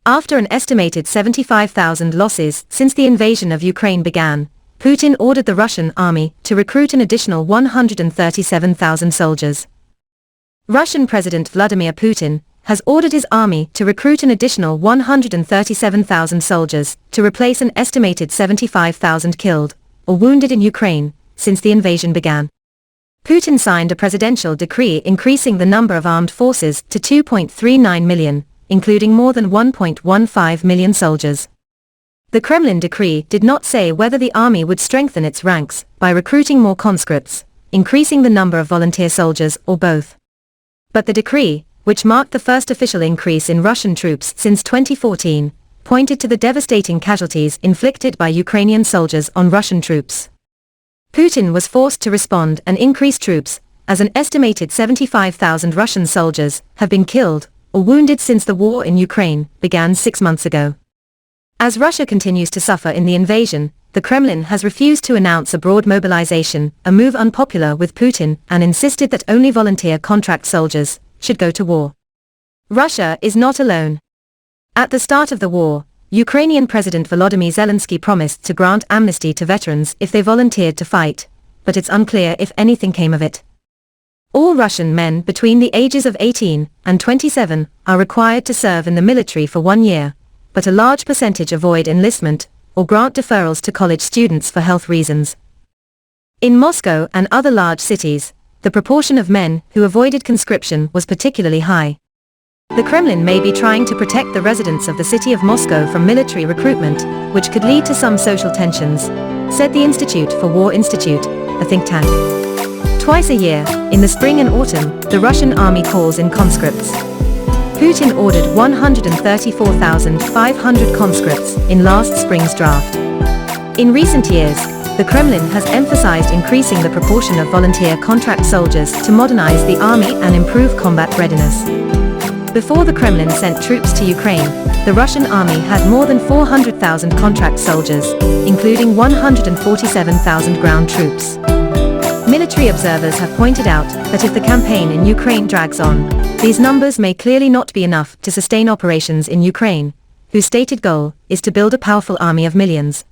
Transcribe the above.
After an estimated 75,000 losses since the invasion of Ukraine began, Putin ordered the Russian army to recruit an additional 137,000 soldiers. Russian President Vladimir Putin has ordered his army to recruit an additional 137,000 soldiers to replace an estimated 75,000 killed or wounded in Ukraine since the invasion began. Putin signed a presidential decree increasing the number of armed forces to 2.39 million, including more than 1.15 million soldiers. The Kremlin decree did not say whether the army would strengthen its ranks by recruiting more conscripts, increasing the number of volunteer soldiers, or both. But the decree, which marked the first official increase in Russian troops since 2014, pointed to the devastating casualties inflicted by Ukrainian soldiers on Russian troops. Putin was forced to respond and increase troops, as an estimated 75,000 Russian soldiers have been killed or wounded since the war in Ukraine began 6 months ago. As Russia continues to suffer in the invasion, the Kremlin has refused to announce a broad mobilization, a move unpopular with Putin, and insisted that only volunteer contract soldiers should go to war. Russia is not alone. At the start of the war, Ukrainian President Volodymyr Zelensky promised to grant amnesty to veterans if they volunteered to fight, but it's unclear if anything came of it. All Russian men between the ages of 18 and 27 are required to serve in the military for 1 year, but a large percentage avoid enlistment or grant deferrals to college students for health reasons. In Moscow and other large cities, the proportion of men who avoided conscription was particularly high. The Kremlin may be trying to protect the residents of the city of Moscow from military recruitment, which could lead to some social tensions, said the Institute for War Institute, a think tank. Twice a year, in the spring and autumn, the Russian army calls in conscripts. Putin ordered 134,500 conscripts in last spring's draft. In recent years, the Kremlin has emphasized increasing the proportion of volunteer contract soldiers to modernize the army and improve combat readiness. Before the Kremlin sent troops to Ukraine, the Russian army had more than 400,000 contract soldiers, including 147,000 ground troops. Military observers have pointed out that if the campaign in Ukraine drags on, these numbers may clearly not be enough to sustain operations in Ukraine, whose stated goal is to build a powerful army of millions.